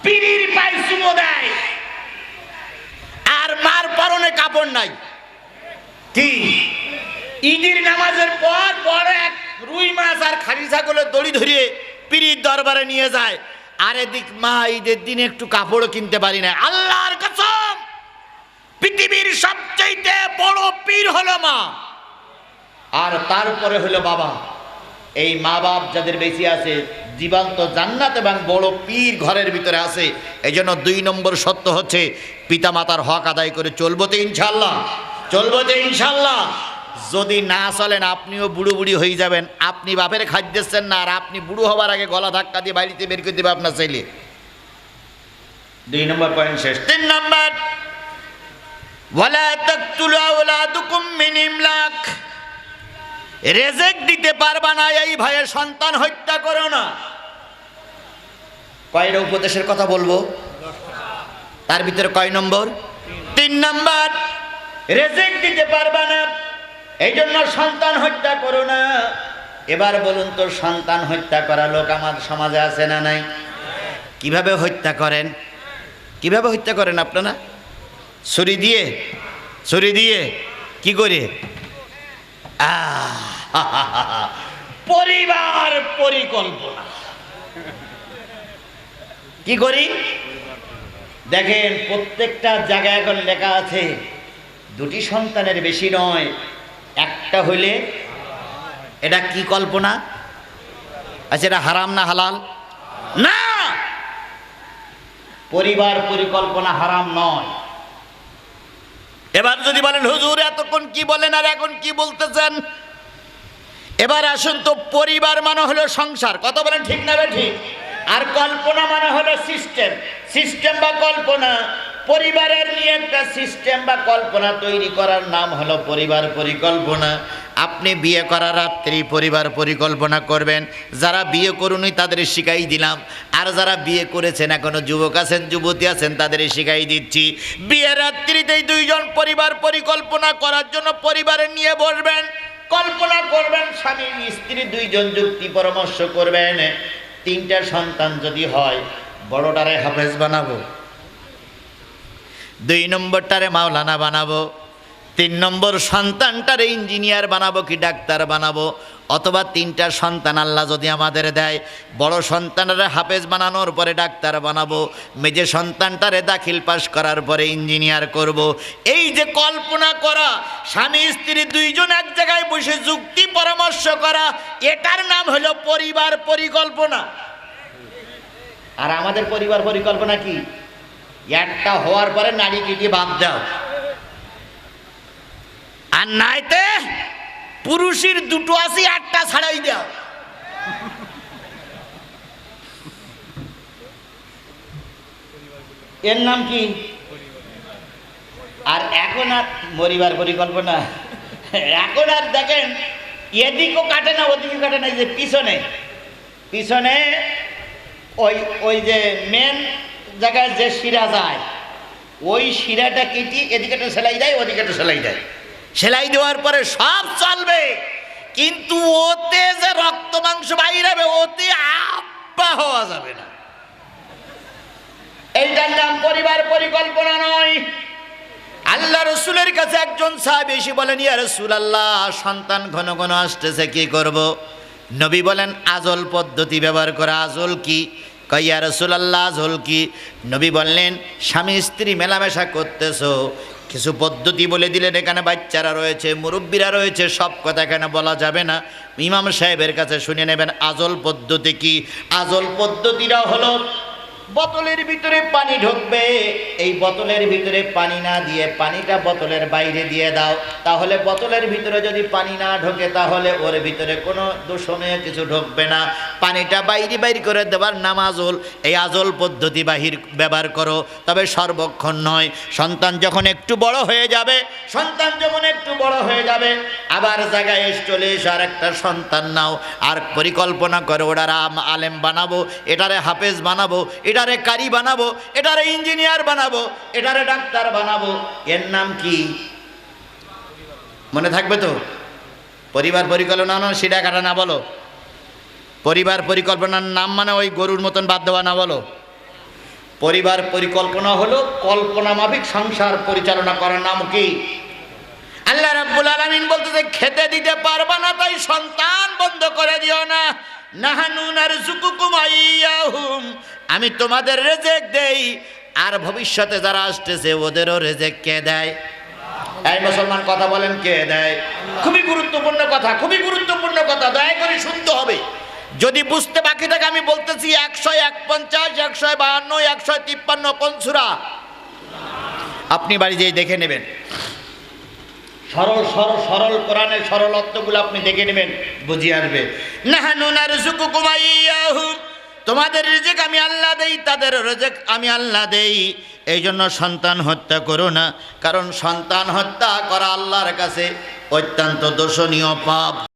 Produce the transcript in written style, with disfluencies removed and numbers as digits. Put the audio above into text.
পীরের পায়ে চুমো দেয়, আর মার পরনে কাপড় নাই। কি ঈদের নামাজের পর বড় এক রুই মাছ আর খাসি ছাগলের দড়ি ধরিয়ে পীরের দরবারে নিয়ে যায়, আর এদিক মা ঈদের দিনে একটু কাপড়ও কিনতে পারি না। আল্লাহর কসম, পৃথিবীর সবচেয়ে বড় পীর হলো মা, আর তারপরে হলো বাবা। এই মা বাপ যাদের বেশি আছে, জীবন্ত জান্নাত এবং বড় পীর ঘরের ভিতরে আছে। এই জন্য 2 নম্বর সত্য হচ্ছে পিতা মাতার হক আদায় করে চলবো তো ইনশাল্লাহ, চলবো তো ইনশাল্লাহ। যদি না চলেন আপনিও বুড়ো বুড়ি হয়ে যাবেন। আপনি বাপের খাদ্যেছেন না, আর আপনি বুড়ো হবার আগে গলা ধাক্কা দিয়ে বাড়িতে বের করে দেবে আপনার ছেলে। 2 নম্বর পয়েন্ট শেষ। 3 নম্বর, ওয়ালা তাকতুলু আওলাদুকুম মিন ইমলাক। রেজেক দিতে পারবা না এই ভয়ে সন্তান হত্যা করো না। কয়টা উপদেশের কথা বলবো, তার ভিতরে কয় নম্বর? 3 নম্বর, রেজেক দিতে পারবা না এই জন্য সন্তান হত্যা করো না। এবার বলুন তো, সন্তান হত্যা করা লোক আমার সমাজে আছে না নাই? কিভাবে হত্যা করেন? কিভাবে হত্যা করেন আপনারা? ছুরি দিয়ে, ছুরি দিয়ে কি করে? পরিবার পরিকল্পনা। কি করি দেখেন, প্রত্যেকটা জায়গায় এখন লেখা আছে 2টি সন্তানের বেশি নয়, একটা হইলে। এটা কি কল্পনা? আচ্ছা, এটা হারাম না হালাল? না, পরিবার পরিকল্পনা হারাম নয়। এবার যদি বলেন হুজুর এতক্ষণ কি বলেন আর এখন কি বলতেছেন, এবার আসুন তো। পরিবার মানে হলো সংসার, কথা বলেন ঠিক না ঠিক? আর কল্পনা মানে হলো সিস্টেম, সিস্টেম বা কল্পনা। পরিবারের নিয়ে একটা সিস্টেম বা কল্পনা তৈরি করার নাম হলো পরিবার পরিকল্পনা। আপনি বিয়ে করার রাত্রি পরিবার পরিকল্পনা করবেন। যারা বিয়ে করুনি তাদের শিখাই দিলাম, আর যারা বিয়ে করেছেন এখনো যুবক আছেন যুবতী আছেন তাদের শিখাই দিচ্ছি। বিয়ের রাত্রিতেই 2 জন পরিবার পরিকল্পনা করার জন্য পরিবারের নিয়ে বসবেন, কল্পনা করবেন। স্বামী স্ত্রী 2 জন যুক্তি পরামর্শ করবেন। 3টা সন্তান যদি হয়, বড়টারে হাফেজ বানাবো, 2 নম্বরটারে মাওলানা বানাবো, 3 নম্বর সন্তানটারে ইঞ্জিনিয়ার বানাবো কি ডাক্তার বানাবো। অথবা 3টা সন্তান আল্লাহ যদি আমাদের দেয়, বড় সন্তানটারে হাফেজ বানানোর পরে ডাক্তার বানাবো, মেজে সন্তানটারে দাখিল পাশ করার পরে ইঞ্জিনিয়ার করব। এই যে কল্পনা করা, স্বামী স্ত্রী 2 জন এক জায়গায় বসে যুক্তি পরামর্শ করা, এটার নাম হলো পরিবার পরিকল্পনা। আর আমাদের পরিবার পরিকল্পনা কি? একটা হওয়ার পরে নারী কিটি বাদ দাও, আর নাইতে পুরুষের 2টো আছে 8টা ছাড়াই দাও। এর নাম কি? আর এখন আর পরিবার পরিকল্পনা, এখন আর দেখেন এদিকও কাটে না ওদিকে কাটে না। যে পিছনে পিছনে ওই যে মেন জায়গায় যে শিরা যায়, ওই শিরাটা কেটে এদিকে একটা সেলাই দেয় ওদিকে একটা সেলাই দেয়। সেলাই দেওয়ার পরে সব চলবে, কিন্তু ওতে যে রক্ত মাংস বাইরে হবে ওতে আব্বা হওয়া যাবে না। এইটার নাম পরিবার পরিকল্পনা নয়। আল্লাহ রসুলের কাছে একজন সাহাবী এসে বলেন, ইয়া রাসূলুল্লাহ, সন্তান ঘন ঘন আসতেছে, কি করব? নবী বলেন, আজল পদ্ধতি ব্যবহার করা। আজল কি? কয় ইয়া রাসূলুল্লাহ আজল কি? নবী বললেন, স্বামী স্ত্রী মেলামেশা করতেছো, কিছু পদ্ধতি বলে দিলেন। এখানে বাচ্চারা রয়েছে, মুরব্বীরা রয়েছে, সব কথা এখানে বলা যাবে না। ইমাম সাহেবের কাছে শুনে নেবেন আজল পদ্ধতি কি। আজল পদ্ধতিটা হলো, বোতলের ভিতরে পানি ঢুকবে, এই বোতলের ভিতরে পানি না দিয়ে পানিটা বোতলের বাইরে দিয়ে দাও। তাহলে বোতলের ভিতরে যদি পানি না ঢোকে তাহলে ওর ভিতরে কোনো দূষণীয় কিছু ঢুকবে না। পানিটা বাইরে করে দেওয়ার নাম আজল। এই আজল পদ্ধতি ব্যবহার করো, তবে সর্বক্ষণ নয়। সন্তান যখন একটু বড় হয়ে যাবে, আবার জায়গায় চলে এসে আর একটা সন্তান নাও, আর পরিকল্পনা করো ওটারে আলেম বানাবো, এটারে হাফেজ বানাবো, এটারে কারি বানাবো, এটারে ইঞ্জিনিয়ার বানাবো, এটারে ডাক্তার বানাবো। এর নাম কি মনে থাকবে তো? পরিবার পরিকল্পনা না, সেটা কাটা না বলো। পরিবার পরিকল্পনার নাম মানে ওই গরুর মতন বাদ দেওয়া না বলো। পরিবার পরিকল্পনা হলো কল্পনা মাফিক সংসার পরিচালনা করার নাম কি? আল্লাহ রাব্বুল আলামিন বলতেছে খেতে দিতে পারবা না তাই সন্তান বন্ধ করে দিও না। নাহানু নারযুকুকুম আইয়াহুম, আমি তোমাদের রিজিক দেই আর ভবিষ্যতে যারা আসতেছে ওদেরও রিজিক কে দেয়? এই মুসলমান কথা বলেন, কে দেয়? খুবই গুরুত্বপূর্ণ কথা, খুবই গুরুত্বপূর্ণ কথা, দয়া করে শুনতে হবে। যদি বুঝতে বাকি থাকে আমি বলতেছি 151, 152, 153 কোন সূরা? আপনি বাড়ি যেয়ে দেখে নেবেন, সরল সরল সরল কোরআনের সরল অর্থগুলো আপনি দেখে নেবেন, বুঝিয়ে আসবে। নাহানু নারযুকুকুম আইয়াহুম, তোমাদের রিজিক আমি আল্লাহ দেই, তাদের রিজিক আমি আল্লাহ দেই। এই জন্য সন্তান হত্যা করো না, কারণ সন্তান হত্যা করা আল্লাহর কাছে অত্যন্ত দোষণীয় পাপ।